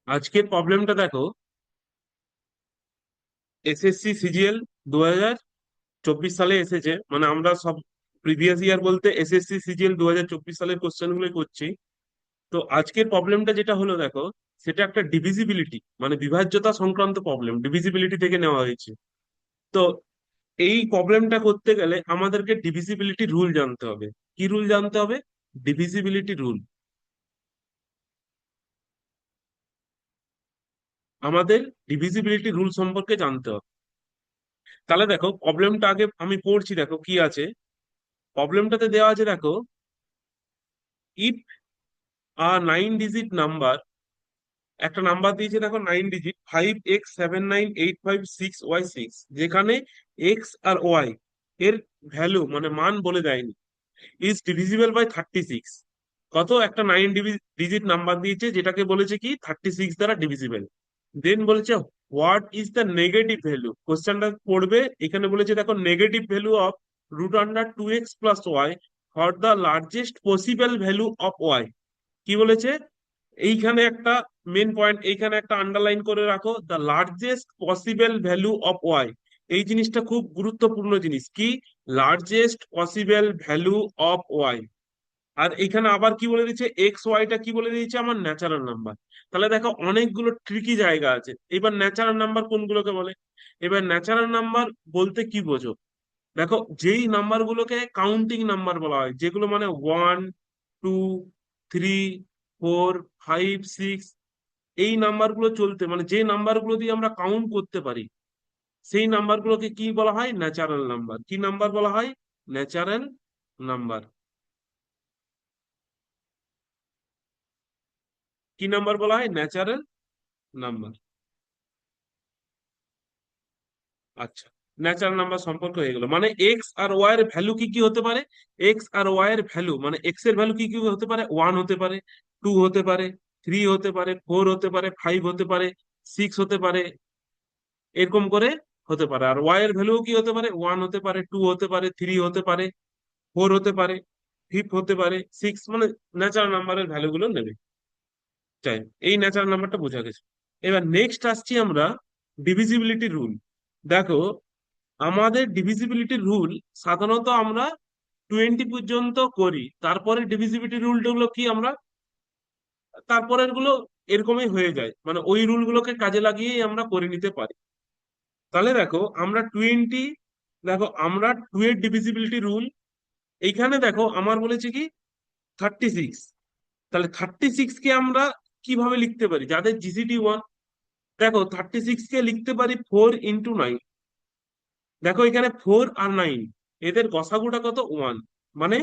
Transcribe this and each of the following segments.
আজকের প্রবলেমটা দেখো। এসএসসি সিজিএল 2024 সালে এসেছে, মানে আমরা সব প্রিভিয়াস ইয়ার বলতে এসএসসি সিজিএল 2024 সালের কোশ্চেন গুলোই করছি। তো আজকের প্রবলেমটা যেটা হলো দেখো, সেটা একটা ডিভিজিবিলিটি মানে বিভাজ্যতা সংক্রান্ত প্রবলেম, ডিভিজিবিলিটি থেকে নেওয়া হয়েছে। তো এই প্রবলেমটা করতে গেলে আমাদেরকে ডিভিজিবিলিটি রুল জানতে হবে। কি রুল জানতে হবে? Divisibility rule. আমাদের ডিভিজিবিলিটি রুল সম্পর্কে জানতে হবে। তাহলে দেখো প্রবলেমটা আগে আমি পড়ছি, দেখো কি আছে। প্রবলেমটাতে দেওয়া আছে দেখো, ইফ আ 9 ডিজিট নাম্বার, একটা নাম্বার দিয়েছে দেখো 9 ডিজিট, 5x798566y6, যেখানে এক্স আর ওয়াই এর ভ্যালু মানে মান বলে দেয়নি, ইজ ডিভিজিবল বাই 36। কত? একটা 9 ডিজিট নাম্বার দিয়েছে যেটাকে বলেছে কি 36 দ্বারা ডিভিজিবল। দেন বলেছে what is the negative value. কোশ্চেনটা পড়বে, এখানে বলেছে দেখো negative value of √2x+y for the largest possible value of y. কি বলেছে? এইখানে একটা মেন পয়েন্ট, এইখানে একটা আন্ডারলাইন করে রাখো, the largest possible value of Y. এই জিনিসটা খুব গুরুত্বপূর্ণ জিনিস, কি largest possible value of Y. আর এখানে আবার কি বলে দিয়েছে, এক্স ওয়াইটা কি বলে দিয়েছে, আমার ন্যাচারাল নাম্বার। তাহলে দেখো অনেকগুলো ট্রিকি জায়গা আছে। এবার ন্যাচারাল নাম্বার কোনগুলোকে বলে? এবার ন্যাচারাল নাম্বার বলতে কি বোঝো? দেখো যেই নাম্বার গুলোকে কাউন্টিং নাম্বার বলা হয়, যেগুলো মানে 1, 2, 3, 4, 5, 6, এই নাম্বারগুলো চলতে মানে যে নাম্বারগুলো দিয়ে আমরা কাউন্ট করতে পারি, সেই নাম্বারগুলোকে কি বলা হয়? Natural number. কি নাম্বার বলা হয়? Natural number. কি নাম্বার বলা হয়? Natural number. আচ্ছা, ন্যাচারাল নাম্বার সম্পর্ক হয়ে গেল। মানে এক্স আর ওয়াই এর ভ্যালু কি কি হতে পারে? এক্স আর ওয়াই এর ভ্যালু মানে এক্স এর ভ্যালু কি কি হতে পারে? 1 হতে পারে, 2 হতে পারে, 3 হতে পারে, 4 হতে পারে, 5 হতে পারে, 6 হতে পারে, এরকম করে হতে পারে। আর ওয়াই এর ভ্যালু কি হতে পারে? 1 হতে পারে, 2 হতে পারে, 3 হতে পারে, 4 হতে পারে, 5 হতে পারে, 6, মানে ন্যাচারাল নাম্বারের ভ্যালু গুলো নেবে। চাই এই ন্যাচারাল নাম্বারটা বোঝা গেছে। এবার নেক্সট আসছি আমরা ডিভিজিবিলিটি রুল। দেখো আমাদের ডিভিজিবিলিটি রুল সাধারণত আমরা 20 পর্যন্ত করি, তারপরে ডিভিজিবিলিটি রুলটা গুলো কি আমরা তারপরের গুলো এরকমই হয়ে যায়, মানে ওই রুল গুলোকে কাজে লাগিয়েই আমরা করে নিতে পারি। তাহলে দেখো আমরা 20, দেখো আমরা 2 এর ডিভিজিবিলিটি রুল, এইখানে দেখো আমার বলেছে কি 36। তাহলে 36 কে আমরা কিভাবে লিখতে পারি যাদের জিসিডি 1? দেখো 36 কে লিখতে পারি 4 × 9। দেখো এখানে 4 আর 9 এদের গসাগুটা কত? 1। মানে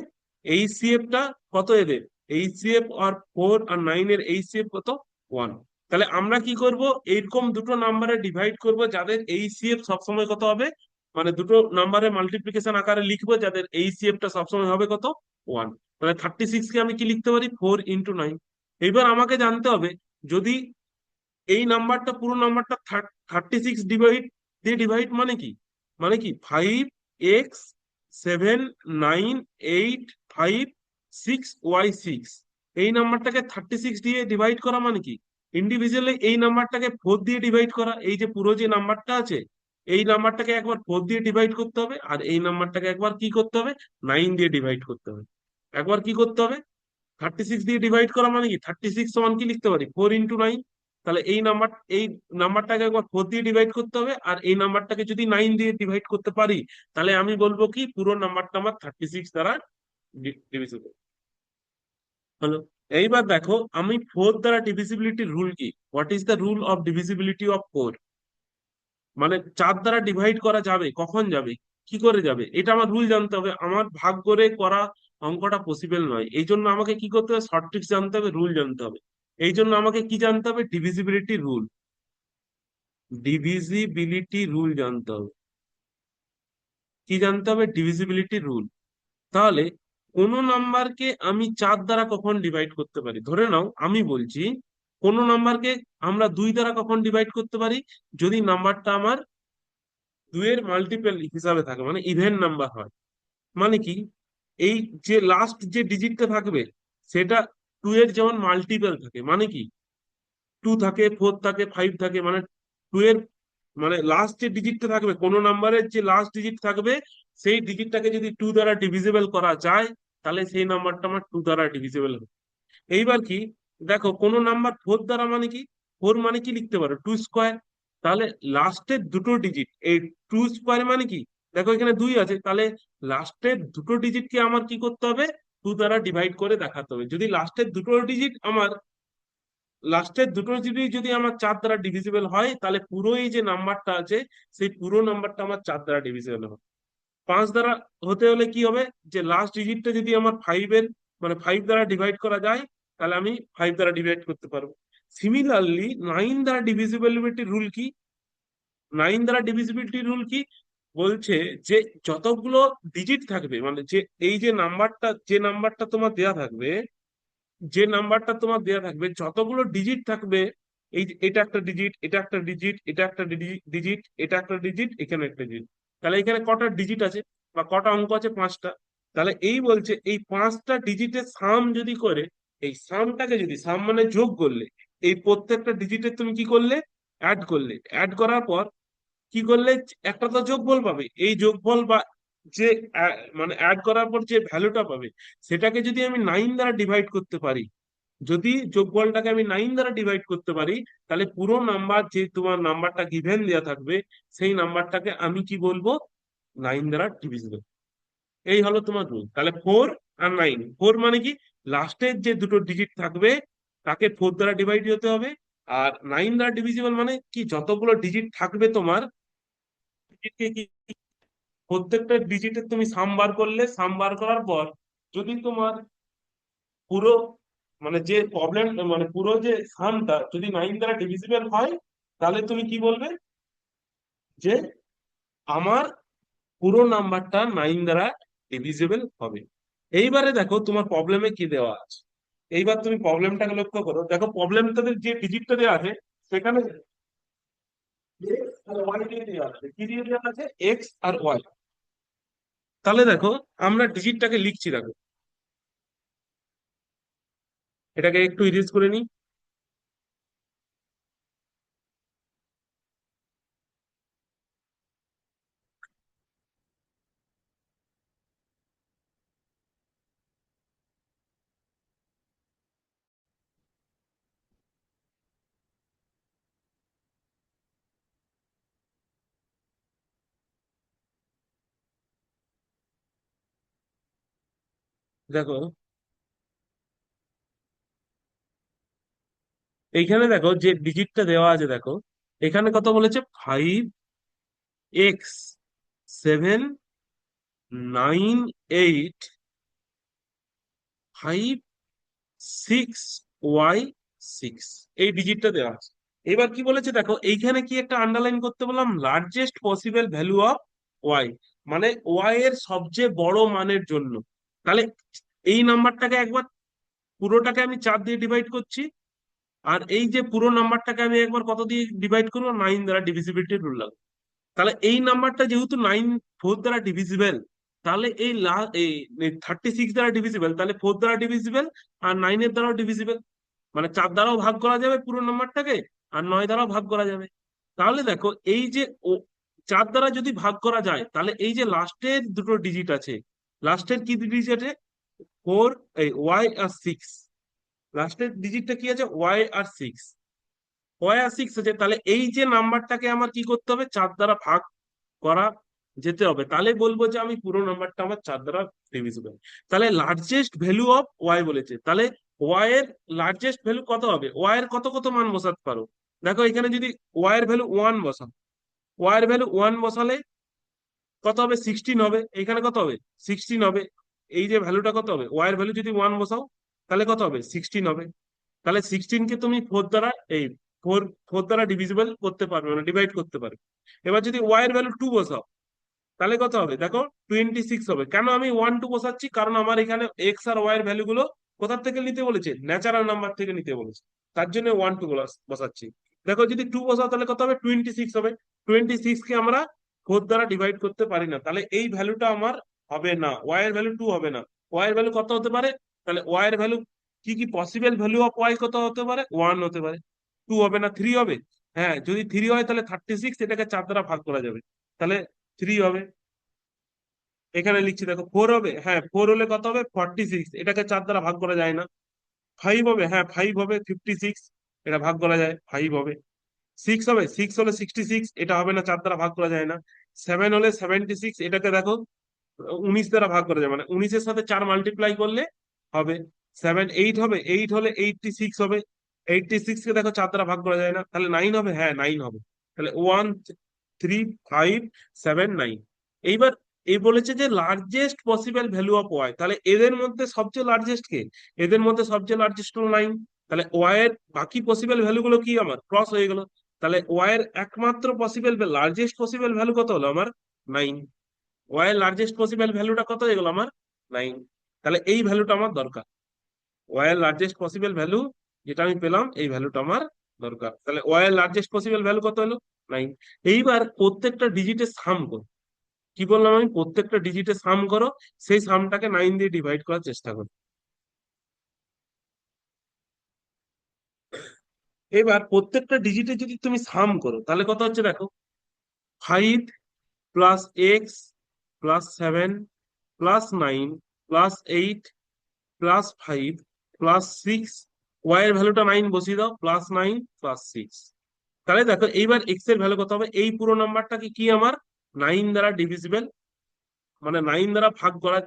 এইচসিএফ টা কত এদের? এইচসিএফ আর 4 আর 9 এর এইচসিএফ কত? 1। তাহলে আমরা কি করব, এইরকম দুটো নাম্বারে ডিভাইড করব যাদের এইচসিএফ সবসময় কত হবে, মানে দুটো নাম্বারে মাল্টিপ্লিকেশন আকারে লিখবো যাদের এইচসিএফ টা সবসময় হবে কত? 1। তাহলে 36 কে আমি কি লিখতে পারি? 4 × 9। এবার আমাকে জানতে হবে, যদি এই নাম্বারটা পুরো নাম্বারটা 36 ডিভাইড দিয়ে ডিভাইড মানে কি, মানে কি 5x7 9 8 5 6 y6, এই নাম্বারটাকে 36 দিয়ে ডিভাইড করা মানে কি ইন্ডিভিজুয়ালি এই নাম্বারটাকে 4 দিয়ে ডিভাইড করা। এই যে পুরো যে নাম্বারটা আছে, এই নাম্বারটাকে একবার 4 দিয়ে ডিভাইড করতে হবে, আর এই নাম্বারটাকে একবার কি করতে হবে? 9 দিয়ে ডিভাইড করতে হবে। একবার কি করতে হবে? 36 দিয়ে ডিভাইড করা মানে কি 36 সমান কি লিখতে পারি? 4 × 9। তাহলে এই নাম্বারটাকে একবার 4 দিয়ে ডিভাইড করতে হবে, আর এই নাম্বারটাকে যদি 9 দিয়ে ডিভাইড করতে পারি, তাহলে আমি বলবো কি পুরো নাম্বারটা আমার 36 দ্বারা ডিভিজিবল হলো। এইবার দেখো আমি 4 দ্বারা ডিভিজিবিলিটি রুল কি, what is the rule of divisibility of 4? মানে 4 দ্বারা ডিভাইড করা যাবে, কখন যাবে, কি করে যাবে, এটা আমার রুল জানতে হবে। আমার ভাগ করে করা অঙ্কটা পসিবল নয়, এই জন্য আমাকে কি করতে হবে? শর্ট ট্রিক্স জানতে হবে, রুল জানতে হবে। এই জন্য আমাকে কি জানতে হবে? Divisibility rule. ডিভিজিবিলিটি রুল জানতে হবে। কি জানতে হবে? Divisibility rule. তাহলে কোন নাম্বারকে আমি 4 দ্বারা কখন ডিভাইড করতে পারি? ধরে নাও আমি বলছি কোন নাম্বারকে আমরা 2 দ্বারা কখন ডিভাইড করতে পারি, যদি নাম্বারটা আমার 2 এর মাল্টিপল হিসাবে থাকে, মানে ইভেন নাম্বার হয়। মানে কি, এই যে লাস্ট যে ডিজিটটা থাকবে সেটা 2 এর যেমন মাল্টিপল থাকে, মানে কি টু থাকে, ফোর থাকে, ফাইভ থাকে, মানে টু এর মানে লাস্ট যে ডিজিটটা থাকবে, কোনো নাম্বারের যে লাস্ট ডিজিট থাকবে, সেই ডিজিটটাকে যদি টু দ্বারা ডিভিজিবল করা যায়, তাহলে সেই নাম্বারটা আমার টু দ্বারা ডিভিজিবল হবে। এইবার কি, দেখো কোনো নাম্বার ফোর দ্বারা মানে কি, ফোর মানে কি লিখতে পারো টু স্কোয়ার, তাহলে লাস্টের দুটো ডিজিট এই টু স্কোয়ার মানে কি, দেখো এখানে দুই আছে, তাহলে লাস্টের দুটো ডিজিটকে আমার কি করতে হবে, টু দ্বারা ডিভাইড করে দেখাতে হবে। যদি লাস্টের দুটো যদি যদি আমার চার দ্বারা ডিভিজিবল হয়, তাহলে পুরো এই যে নাম্বারটা আছে, সেই পুরো নাম্বারটা আমার চার দ্বারা ডিভিজিবল হবে। পাঁচ দ্বারা হতে হলে কি হবে, যে লাস্ট ডিজিটটা যদি আমার ফাইভের মানে ফাইভ দ্বারা ডিভাইড করা যায়, তাহলে আমি ফাইভ দ্বারা ডিভাইড করতে পারবো। সিমিলারলি নাইন দ্বারা ডিভিজিবিলিটি রুল কি, নাইন দ্বারা ডিভিজিবিলিটি রুল কি বলছে, যে যতগুলো ডিজিট থাকবে, মানে যে এই যে নাম্বারটা তোমার দেয়া থাকবে, যতগুলো ডিজিট থাকবে, এটা একটা ডিজিট, এটা একটা ডিজিট, এটা একটা ডিজিট, এটা একটা ডিজিট, এখানে একটা ডিজিট, তাহলে এখানে কটা ডিজিট আছে বা কটা অঙ্ক আছে, পাঁচটা। তাহলে এই বলছে এই পাঁচটা ডিজিটের সাম যদি করে, এই সামটাকে যদি সাম মানে যোগ করলে, এই প্রত্যেকটা ডিজিটের তুমি কি করলে, অ্যাড করলে, অ্যাড করার পর কি করলে, একটা তো যোগফল পাবে, এই যোগফল বা যে মানে অ্যাড করার পর যে ভ্যালুটা পাবে, সেটাকে যদি আমি নাইন দ্বারা ডিভাইড করতে পারি, যদি যোগফলটাকে আমি নাইন দ্বারা ডিভাইড করতে পারি, তাহলে পুরো নাম্বার যে তোমার নাম্বারটা গিভেন দেওয়া থাকবে, সেই নাম্বারটাকে আমি কি বলবো, নাইন দ্বারা ডিভিজিবল। এই হলো তোমার রুল। তাহলে ফোর আর নাইন, ফোর মানে কি, লাস্টের যে দুটো ডিজিট থাকবে তাকে ফোর দ্বারা ডিভাইড হতে হবে, আর নাইন দ্বারা ডিভিজিবল মানে কি, যতগুলো ডিজিট থাকবে তোমার, ডিজিটকে কি, প্রত্যেকটা ডিজিটের তুমি সাম বার করলে, সাম বার করার পর যদি তোমার পুরো মানে যে প্রবলেম মানে পুরো যে সামটা যদি নাইন দ্বারা ডিভিজিবল হয়, তাহলে তুমি কি বলবে, যে আমার পুরো নাম্বারটা নাইন দ্বারা ডিভিজিবল হবে। এইবারে দেখো তোমার প্রবলেমে কি দেওয়া আছে, এইবার তুমি প্রবলেমটাকে লক্ষ্য করো, দেখো প্রবলেমটাতে যে ডিজিটটা দেওয়া আছে, সেখানে x আর y দিয়ে দেওয়া আছে, কি দিয়ে দেওয়া আছে, এক্স আর ওয়াই। তাহলে দেখো আমরা ডিজিটটাকে লিখছি, দেখো এটাকে একটু ইরেজ করে নিই। দেখো এইখানে দেখো যে ডিজিটটা দেওয়া আছে, দেখো এখানে কত বলেছে, 5x 7 9 8 5 6 y 6, এই ডিজিটটা দেওয়া আছে। এবার কি বলেছে দেখো, এইখানে কি একটা আন্ডারলাইন করতে বললাম, largest possible value of y, মানে ওয়াই এর সবচেয়ে বড় মানের জন্য। তাহলে এই নাম্বারটাকে একবার পুরোটাকে আমি চার দিয়ে ডিভাইড করছি, আর এই যে পুরো নাম্বারটাকে আমি একবার কত দিয়ে ডিভাইড করবো, নাইন দ্বারা ডিভিজিবিলিটি রুল লাগবে। তাহলে এই নাম্বারটা যেহেতু নাইন ফোর দ্বারা ডিভিজিবল, তাহলে এই 36 দ্বারা ডিভিজিবল, তাহলে ফোর দ্বারা ডিভিজিবল, আর নাইনের দ্বারাও ডিভিজিবল, মানে চার দ্বারাও ভাগ করা যাবে পুরো নাম্বারটাকে, আর নয় দ্বারাও ভাগ করা যাবে। তাহলে দেখো এই যে চার দ্বারা যদি ভাগ করা যায়, তাহলে এই যে লাস্টের দুটো ডিজিট আছে, লাস্টের কি ডিজিট আছে, ফোর, এই ওয়াই আর সিক্স, লাস্টের ডিজিটটা কি আছে, ওয়াই আর সিক্স আছে, তাহলে এই যে নাম্বারটাকে আমার কি করতে হবে, চার দ্বারা ভাগ করা যেতে হবে, তাহলে বলবো যে আমি পুরো নাম্বারটা আমার চার দ্বারা ডিভিজিবল। তাহলে লার্জেস্ট ভ্যালু অফ ওয়াই বলেছে, তাহলে ওয়াই এর লার্জেস্ট ভ্যালু কত হবে, ওয়াই এর কত কত মান বসাতে পারো। দেখো এখানে যদি ওয়াই এর ভ্যালু ওয়ান বসাও, ওয়াই এর ভ্যালু ওয়ান বসালে কত হবে, 16 হবে, এখানে কত হবে, 16 হবে। এই যে ভ্যালুটা কত হবে, ওয়াই এর ভ্যালু যদি ওয়ান বসাও, তাহলে কত হবে, 16 হবে। তাহলে 16 কে তুমি ফোর দ্বারা এই ফোর ফোর দ্বারা ডিভিজিবল করতে পারবে, মানে ডিভাইড করতে পারবে। এবার যদি ওয়াই এর ভ্যালু টু বসাও, তাহলে কত হবে, দেখো 26 হবে। কেন আমি ওয়ান টু বসাচ্ছি, কারণ আমার এখানে এক্স আর ওয়াই এর ভ্যালু গুলো কোথা থেকে নিতে বলেছে, ন্যাচারাল নাম্বার থেকে নিতে বলেছে, তার জন্য ওয়ান টু বসাচ্ছি। দেখো যদি টু বসাও, তাহলে কত হবে, 26 হবে। 26 কে আমরা ফোর দ্বারা ডিভাইড করতে পারি না, তাহলে এই ভ্যালুটা আমার হবে না, ওয়াই এর ভ্যালু টু হবে না। ওয়াই এর ভ্যালু কত হতে পারে, তাহলে ওয়াই এর ভ্যালু কি কি পসিবল ভ্যালু অফ ওয়াই কত হতে পারে, ওয়ান হতে পারে। টু হবে না থ্রি হবে? হ্যাঁ, যদি থ্রি হয় তাহলে 36 এটাকে 4 দ্বারা ভাগ করা যাবে, তাহলে থ্রি হবে। এখানে লিখছি দেখো, ফোর হবে, হ্যাঁ ফোর হলে কত হবে? 46, এটাকে 4 দ্বারা ভাগ করা যায় না। ফাইভ হবে, হ্যাঁ ফাইভ হবে, 56, এটা ভাগ করা যায়, ফাইভ হবে। সিক্স হবে, সিক্স হলে 66, এটা হবে না, 4 দ্বারা ভাগ করা যায় না। সেভেন হলে 76, এটাকে দেখো 19 দ্বারা ভাগ করা যায়, মানে 19-এর সাথে 4 মাল্টিপ্লাই করলে হবে। সেভেন, এইট হবে, এইট হলে 86 হবে, 86 কে দেখো 4 দ্বারা ভাগ করা যায় না, তাহলে নাইন হবে, হ্যাঁ নাইন হবে। তাহলে one, three, five, seven, nine. এইবার এই বলেছে যে largest possible value of y, তাহলে এদের মধ্যে সবচেয়ে লার্জেস্ট কে? এদের মধ্যে সবচেয়ে লার্জেস্ট হলো নাইন। তাহলে ওয়াই এর বাকি পসিবল ভ্যালু গুলো কি আমার ক্রস হয়ে গেল। তাহলে ওয়াই এর একমাত্র পসিবল, লার্জেস্ট পসিবল ভ্যালু কত হলো আমার? নাইন। ওয়াই এর লার্জেস্ট পসিবল ভ্যালুটা কত হয়ে গেল আমার? নাইন। তাহলে এই ভ্যালুটা আমার দরকার। ওয়াই এর লার্জেস্ট পসিবল ভ্যালু যেটা আমি পেলাম, এই ভ্যালুটা আমার দরকার। তাহলে ওয়াই এর লার্জেস্ট পসিবল ভ্যালু কত হলো? নাইন। এইবার প্রত্যেকটা ডিজিটের সাম করো। কি বললাম আমি? প্রত্যেকটা ডিজিটের সাম করো, সেই সামটাকে নাইন দিয়ে ডিভাইড করার চেষ্টা করো। এবার প্রত্যেকটা ডিজিটে যদি তুমি সাম করো তাহলে কত হচ্ছে দেখো, five plus x plus seven plus nine plus eight plus five plus six, y এর ভ্যালুটা নাইন বসিয়ে দাও, প্লাস নাইন প্লাস সিক্স। তাহলে দেখো এইবার এক্স এর ভ্যালু কত হবে? এই পুরো নাম্বারটাকে কি আমার নাইন দ্বারা ডিভিজিবল, মানে নাইন দ্বারা ভাগ করা,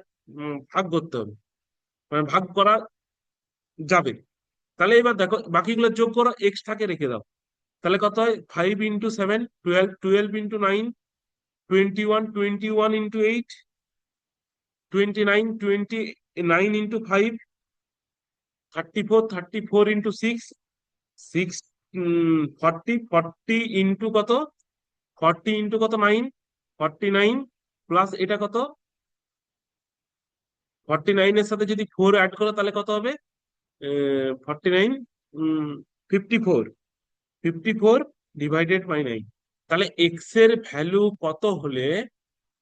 ভাগ করতে হবে, মানে ভাগ করা যাবে। তাহলে এবার দেখো বাকিগুলো যোগ করো, এক্স টাকে রেখে দাও। তাহলে কত হয়? Five into seven twelve, twelve into nine 21, 21 into eight 29, 29 into five 34, 34 into six, six 40, 40 into কত? 40 ইন্টু কত? নাইন, 49 প্লাস এটা কত? 49 এর সাথে যদি ফোর অ্যাড করো তাহলে কত হবে? 49, 54, 54 ডিভাইডেড বাই নাইন। তাহলে এক্স এর ভ্যালু কত হলে,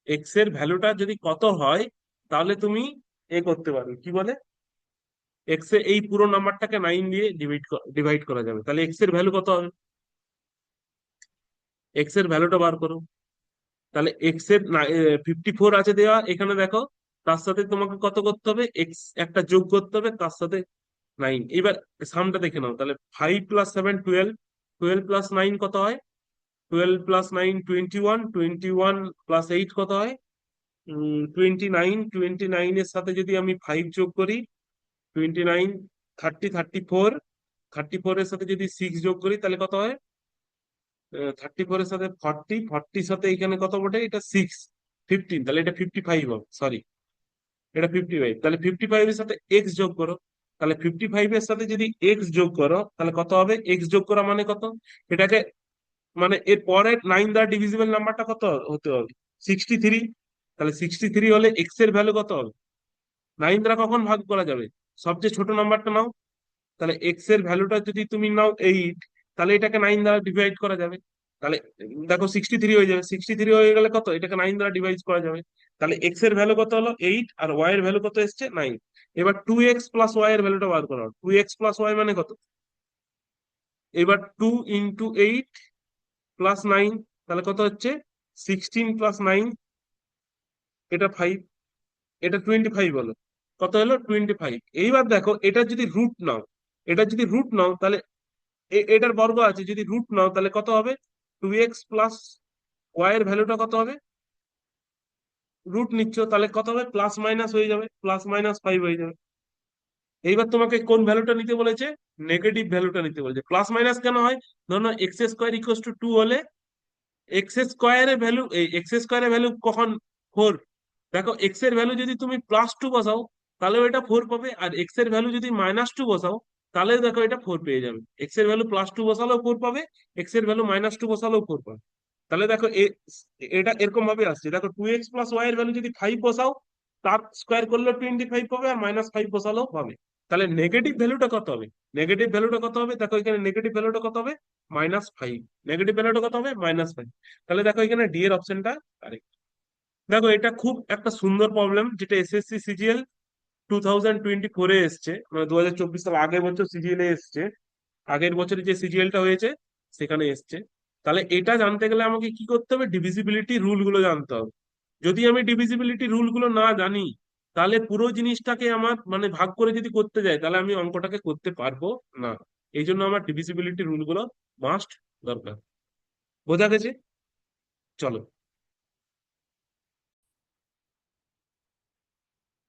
এক্স এর ভ্যালুটা যদি কত হয়, তাহলে তুমি এ করতে পারবে, কি বলে, এক্স এর এই পুরো নাম্বারটাকে নাইন দিয়ে ডিভাইড করা যাবে। তাহলে এক্স এর ভ্যালু কত হবে? এক্স এর ভ্যালুটা বার করো। তাহলে এক্স এর 54 আছে দেওয়া এখানে দেখো, তার সাথে তোমাকে কত করতে হবে? এক্স একটা যোগ করতে হবে, তার সাথে নাইন। এবার সামটা দেখে নাও, তাহলে five plus seven twelve, twelve plus nine কত হয়? Twelve plus nine 21, 21 plus eight কত হয়? 29, 29 এর সাথে যদি আমি ফাইভ যোগ করি, 29, 30, 34, 34 এর সাথে যদি সিক্স যোগ করি তাহলে কত হয়? 34 এর সাথে 40, 40 সাথে এখানে কত বটে? এটা সিক্স, 15, তাহলে এটা 55 হবে, সরি এটা 55। তাহলে 55 এর সাথে এক্স যোগ করো। তাহলে 55 এর সাথে যদি এক্স যোগ করো তাহলে কত হবে? এক্স যোগ করা মানে কত? এটাকে, মানে এর পরে নাইন দ্বারা ডিভিজিবল নাম্বারটা কত হতে হবে? 63। তাহলে 63 হলে এক্স এর ভ্যালু কত হবে? নাইন দ্বারা কখন ভাগ করা যাবে? সবচেয়ে ছোট নাম্বারটা নাও। তাহলে এক্স এর ভ্যালুটা যদি তুমি নাও এইট, তাহলে এটাকে নাইন দ্বারা ডিভাইড করা যাবে। তাহলে দেখো 63 হয়ে যাবে, 63 হয়ে গেলে কত? এটাকে নাইন দ্বারা ডিভাইড করা যাবে। তাহলে এক্স এর ভ্যালু কত হলো? এইট, আর ওয়াই এর ভ্যালু কত এসছে? নাইন। এবার টু এক্স প্লাস ওয়াই এর ভ্যালুটা বার করা, টু এক্স প্লাস ওয়াই মানে কত? এবার two into eight plus nine, তাহলে কত হচ্ছে? 16 প্লাস নাইন, এটা ফাইভ, এটা 25 হলো। কত হলো? 25। এইবার দেখো এটা যদি রুট নাও, এটা যদি রুট নাও তাহলে এটার বর্গ আছে, যদি রুট নাও তাহলে কত হবে? টু এক্স প্লাস ওয়াই এর ভ্যালুটা কত হবে? রুট নিচ্ছ তাহলে কত হবে? প্লাস মাইনাস হয়ে যাবে, প্লাস মাইনাস ফাইভ হয়ে যাবে। এইবার তোমাকে কোন ভ্যালুটা নিতে বলেছে? নেগেটিভ ভ্যালুটা নিতে বলেছে। প্লাস মাইনাস কেন হয়? ধরো x square equal to two হলে এক্স স্কোয়ারের ভ্যালু, এই এক্স স্কোয়ারের ভ্যালু কখন? ফোর। দেখো এক্স এর ভ্যালু যদি তুমি প্লাস টু বসাও তাহলেও এটা ফোর পাবে, আর এক্স এর ভ্যালু যদি মাইনাস টু বসাও তাহলে দেখো এটা ফোর পেয়ে যাবে। এক্স এর ভ্যালু প্লাস টু বসালেও ফোর পাবে, এক্স এর ভ্যালু মাইনাস টু বসালেও ফোর পাবে। তাহলে দেখো এটা এরকম ভাবে আসছে, দেখো টু এক্স প্লাস ওয়াই এর ভ্যালু যদি ফাইভ বসাও, তার স্কোয়ার করলে 25 পাবে, আর মাইনাস ফাইভ বসালেও পাবে। তাহলে নেগেটিভ ভ্যালুটা কত হবে? নেগেটিভ ভ্যালুটা কত হবে? দেখো এখানে নেগেটিভ ভ্যালুটা কত হবে? Minus five. নেগেটিভ ভ্যালুটা কত হবে? Minus five. তাহলে দেখো এখানে ডি এর অপশনটা কারেক্ট। দেখো এটা খুব একটা সুন্দর প্রবলেম, যেটা এসএসসি সিজিএল 2024-এ এসছে, মানে 2024 সাল আগের বছর সিজিএল এ এসছে। আগের বছরে যে সিজিএলটা হয়েছে সেখানে এসছে। তাহলে এটা জানতে গেলে আমাকে কি করতে হবে, ডিভিজিবিলিটি রুল গুলো জানতে হবে। যদি আমি ডিভিজিবিলিটি রুল গুলো না জানি, তাহলে পুরো জিনিসটাকে আমার মানে ভাগ করে যদি করতে যাই, তাহলে আমি অঙ্কটাকে করতে পারবো না। এই জন্য আমার ডিভিজিবিলিটি রুল গুলো মাস্ট দরকার। বোঝা গেছে? চলো।